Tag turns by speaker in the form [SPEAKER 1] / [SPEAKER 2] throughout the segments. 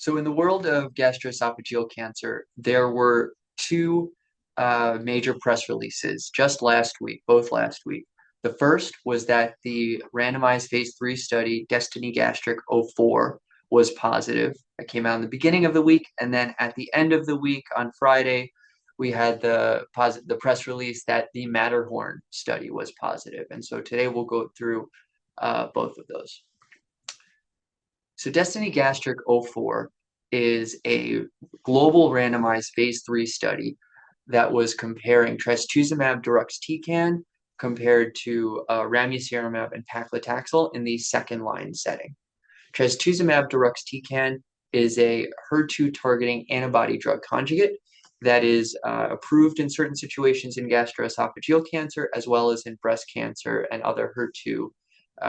[SPEAKER 1] So in the world of gastroesophageal cancer, there were two major press releases just last week, both last week. The first was that the randomized phase 3 study, DESTINY-Gastric04, was positive. It came out in the beginning of the week, and then at the end of the week on Friday, we had the press release that the MATTERHORN study was positive. And so today we'll go through both of those. So DESTINY-Gastric04 is a global randomized phase 3 study that was comparing trastuzumab deruxtecan compared to ramucirumab and paclitaxel in the second-line setting. Trastuzumab deruxtecan is a HER2 targeting antibody drug conjugate that is approved in certain situations in gastroesophageal cancer, as well as in breast cancer and other HER2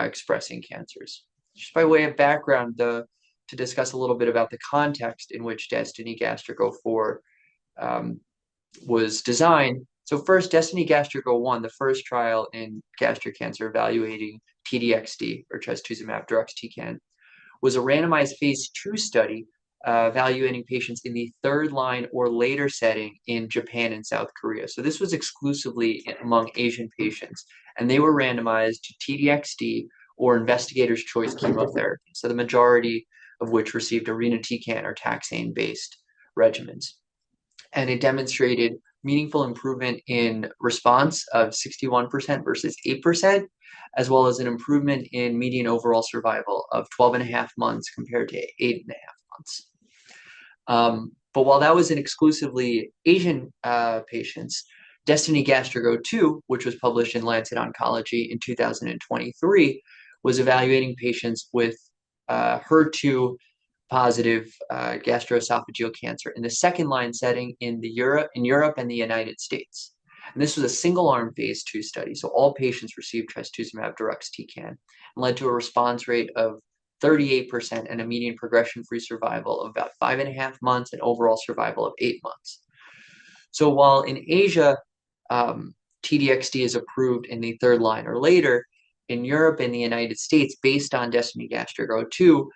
[SPEAKER 1] expressing cancers. Just by way of background, to discuss a little bit about the context in which DESTINY-Gastric04 was designed. So first, DESTINY-Gastric01, the first trial in gastric cancer evaluating T-DXd, or trastuzumab deruxtecan, was a randomized phase 2 study evaluating patients in the third-line or later setting in Japan and South Korea. So this was exclusively among Asian patients, and they were randomized to T-DXd or investigator's choice chemotherapy, so the majority of which received irinotecan or taxane-based regimens. And it demonstrated meaningful improvement in response of 61% versus 8%, as well as an improvement in median overall survival of 12.5 months compared to 8.5 months. But while that was in exclusively Asian patients, DESTINY-Gastric02, which was published in Lancet Oncology in 2023, was evaluating patients with HER2 positive gastroesophageal cancer in the second-line setting in Europe and the United States. And this was a single-arm phase 2 study, so all patients received trastuzumab deruxtecan and led to a response rate of 38% and a median progression-free survival of about 5.5 months and overall survival of 8 months. So while in Asia, T-DXd is approved in the third line or later, in Europe and the United States, based on DESTINY-Gastric02,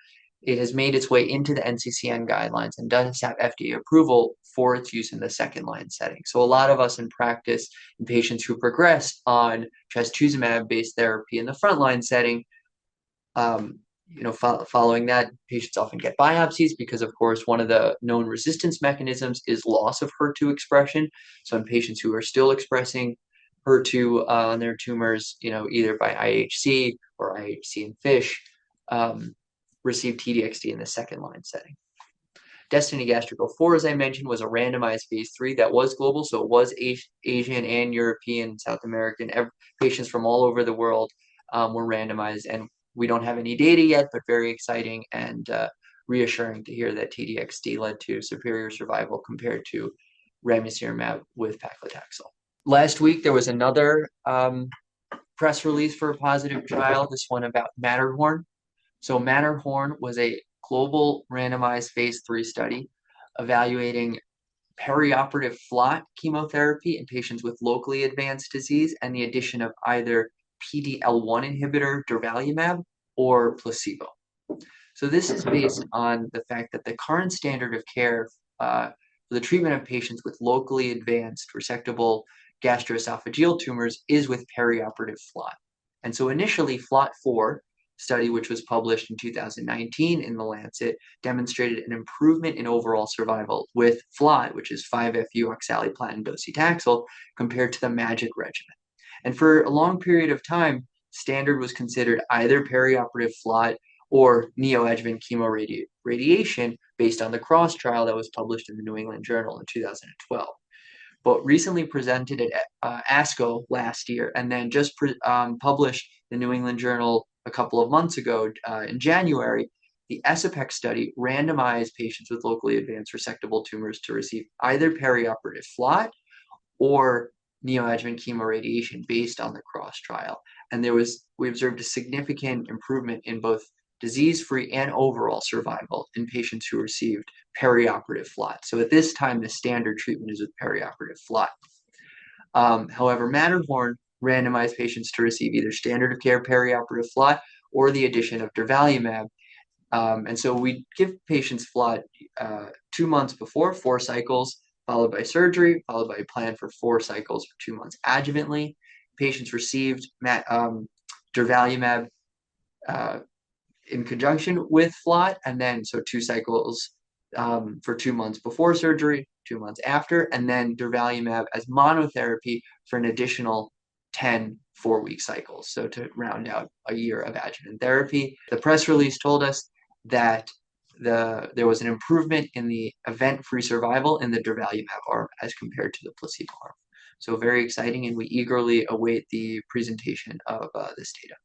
[SPEAKER 1] it has made its way into the NCCN guidelines and does have FDA approval for its use in the second-line setting. So a lot of us in practice, in patients who progress on trastuzumab-based therapy in the frontline setting, following that, patients often get biopsies because, of course, one of the known resistance mechanisms is loss of HER2 expression. So in patients who are still expressing HER2 on their tumors, either by IHC or IHC in FISH, receive T-DXd in the second-line setting. DESTINY-Gastric04, as I mentioned, was a randomized phase 3 that was global, so it was Asian and European, South American, patients from all over the world were randomized, and we don't have any data yet, but very exciting and reassuring to hear that T-DXd led to superior survival compared to ramucirumab with paclitaxel. Last week, there was another press release for a positive trial, this one about MATTERHORN. So MATTERHORN was a global randomized phase 3 study evaluating perioperative FLOT chemotherapy in patients with locally advanced disease and the addition of either PD-L1 inhibitor durvalumab or placebo. So this is based on the fact that the current standard of care for the treatment of patients with locally advanced resectable gastroesophageal tumors is with perioperative FLOT. And so initially, FLOT4 study, which was published in 2019 in the Lancet, demonstrated an improvement in overall survival with FLOT, which is 5-FU oxaliplatin docetaxel, compared to the MAGIC regimen. And for a long period of time, standard was considered either perioperative FLOT or neoadjuvant chemoradiation based on the CROSS trial that was published in the New England Journal in 2012. But recently presented at ASCO last year, and then just published the New England Journal a couple of months ago in January, the ESOPEX study randomized patients with locally advanced resectable tumors to receive either perioperative FLOT or neoadjuvant chemoradiation based on the CROSS trial. And we observed a significant improvement in both disease-free and overall survival in patients who received perioperative FLOT. So at this time, the standard treatment is with perioperative FLOT. However, MATTERHORN randomized patients to receive either standard of care perioperative FLOT or the addition of durvalumab. And so we give patients FLOT 2 months before, 4 cycles, followed by surgery, followed by a plan for 4 cycles for 2 months adjuvantly. Patients received durvalumab in conjunction with FLOT, and then so 2 cycles for 2 months before surgery, 2 months after, and then durvalumab as monotherapy for an additional 10 4-week cycles. So to round out a year of adjuvant therapy. The press release told us that there was an improvement in the event-free survival in the durvalumab arm as compared to the placebo arm. So very exciting, and we eagerly await the presentation of this data.